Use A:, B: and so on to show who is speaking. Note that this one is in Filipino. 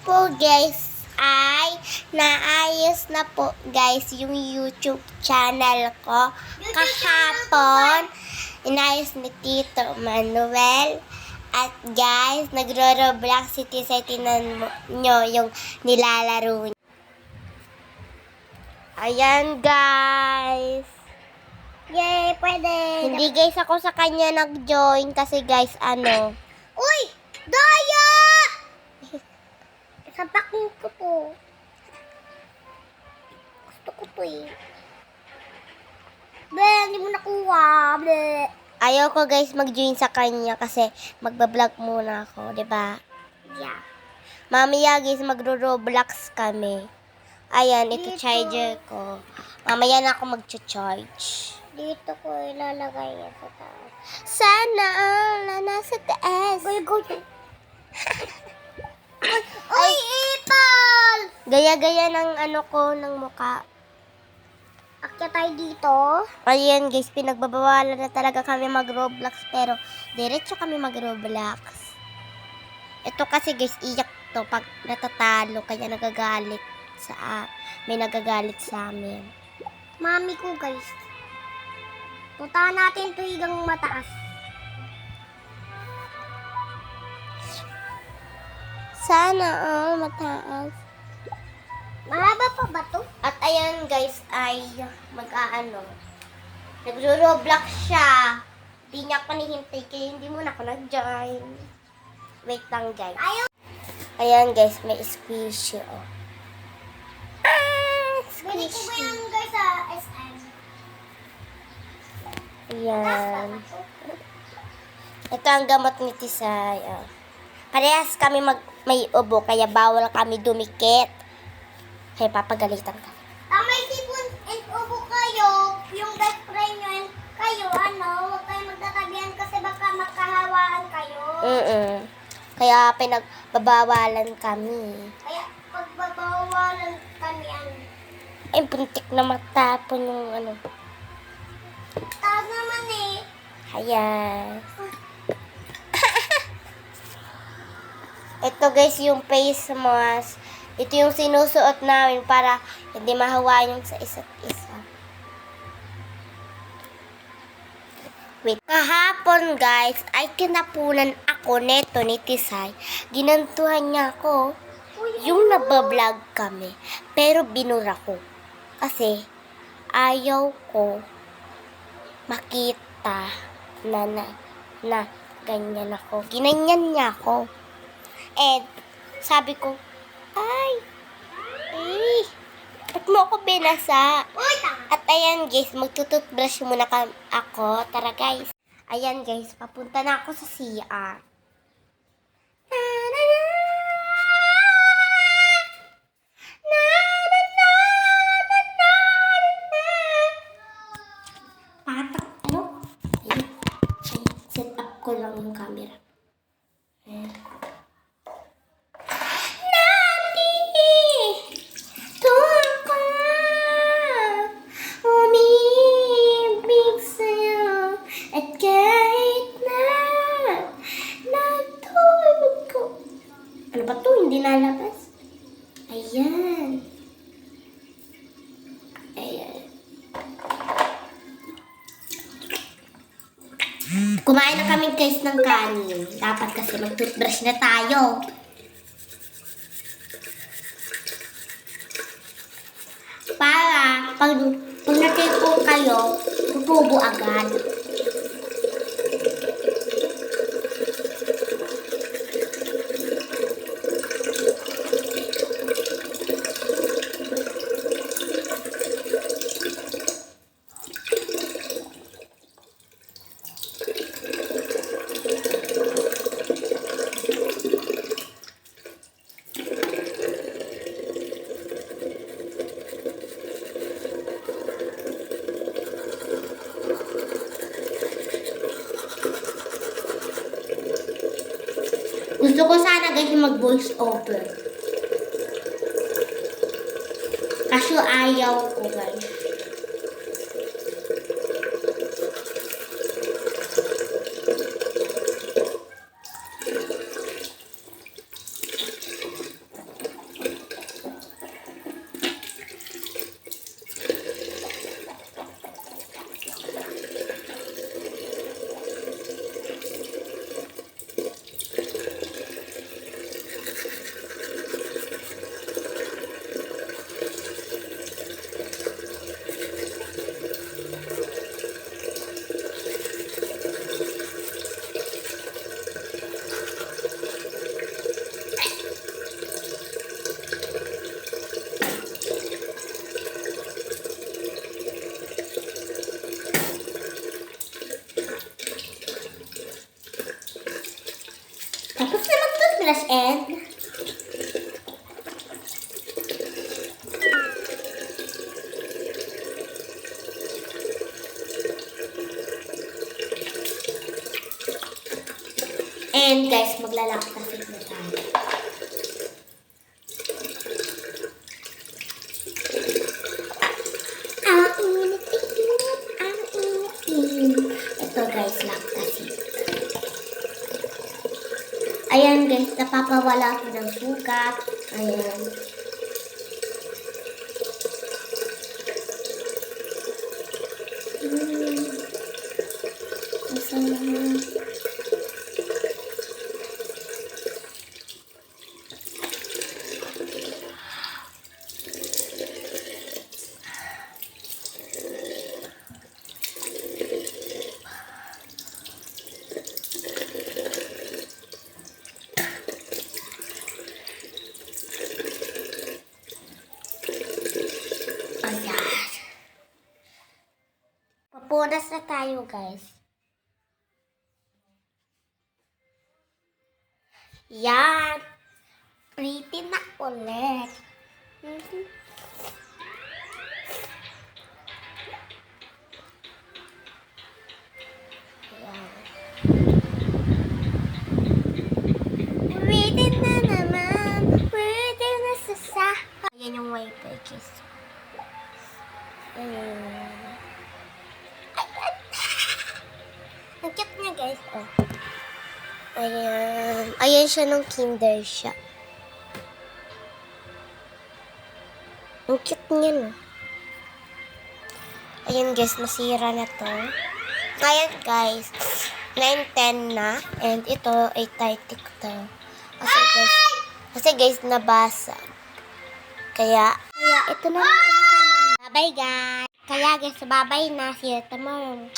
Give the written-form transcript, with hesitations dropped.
A: po guys ay naayos na po guys yung YouTube channel ko. Kahapon, inayos ni Tito Manuel. At guys, nagro-roblox si Tisay. Tinan nyo yung nilalaro niya. Ayan guys.
B: Yay, pwede.
A: Hindi guys ako sa kanya nag-join kasi guys
B: Uy! Daya! Sapakin ko to. Gusto ko to eh. Ble, hindi mo nakuha. Ble.
A: ayaw ko guys mag-join sa kanya kasi magbablog muna ako, 'di ba?
B: Yeah.
A: Mamaya guys magro-roblox kami. Ayan, ito
B: Dito.
A: charger ko. Mamaya na ako mag-charge.
B: Dito ko ilalagay yan sa taas.
A: Sana all na nasa taas.
B: Go. Uy, ipal!
A: Gaya-gaya ng ng mukha.
B: Akyat tayo dito.
A: Ayan guys, pinagbabawalan na talaga kami mag-roblox pero diretso kami mag-roblox. Ito kasi guys, iyak to pag natatalo kaya nagagalit may nagagalit sa amin.
B: Mami ko guys. Puntahan natin ito higang mataas.
A: Sana all mataas.
B: Mahaba pa ba to?
A: At ayan guys ay nagro-roblox siya. Di niya ako nihintay kaya hindi muna ako nag-join. Wait lang guys.
B: Ayaw.
A: Ayan guys, may squishy oh.
B: Bili ko ba yan guys sa SM?
A: Ayan. Ito ang gamot ni Tisay. Oh. Parehas kami may ubo kaya bawal kami dumikit. Kaya papagalitan ka.
B: May sipon and ubo kayo, yung best friend nyo and kayo, huwag kayo magtatabihan kasi baka magkahawaan kayo.
A: Kaya pinagbabawalan kami.
B: Kaya pagbabawalan kami
A: Ay, puntik na matapon yung
B: taas naman eh.
A: Ayan. Ito guys, yung face mask. Ito yung sinusuot namin para hindi mahawain yung sa isa't isa. Wait. Kahapon guys, ay kinapunan ako neto ni Tisay. Ginantuhan niya ako. Yung nabablog kami. Pero binura ko. Kasi ayaw ko makita na ganyan ako. Ginanyan niya ako. And sabi ko, ba't mo ako binasa?
B: Uy, tama.
A: At ayan guys, magtututbrush muna ako. Tara guys. Ayan guys, papunta na ako sa CR. Patak, Ayun. Set up ko lang yung camera. Ayan. Ano ba to? Hindi lalabas. Ayan. Kumain na kami guys ng kanin. Dapat kasi mag-toothbrush na tayo. Para pag natipon kayo, tutubo agad. Gusto ko sana guys mag-voice over. Kaso ayaw ko guys. toothbrush and guys, maglalaktasin na tayo. Ang init-init, ang init-init. Ito guys, laktasin. Ayan guys, napapawala ko ng sugat. Ayan. Ayan. Papunas na tayo, guys. Yan. Pretty na ulit. Yan. Pretty na naman. Pretty na sa Ayan yung wiper, guys. Ang cute niya, guys. Oh. Ayan. Ayan siya nung kinder siya. Ang cute niya, no? Ayan, guys. Nasira na to. Ayan, guys. 9:10 na. And ito ay titik to. Kasi guys, nabasa. Kaya ito na lang. Bye-bye, guys. Kaya guys, bye-bye na. See you tomorrow.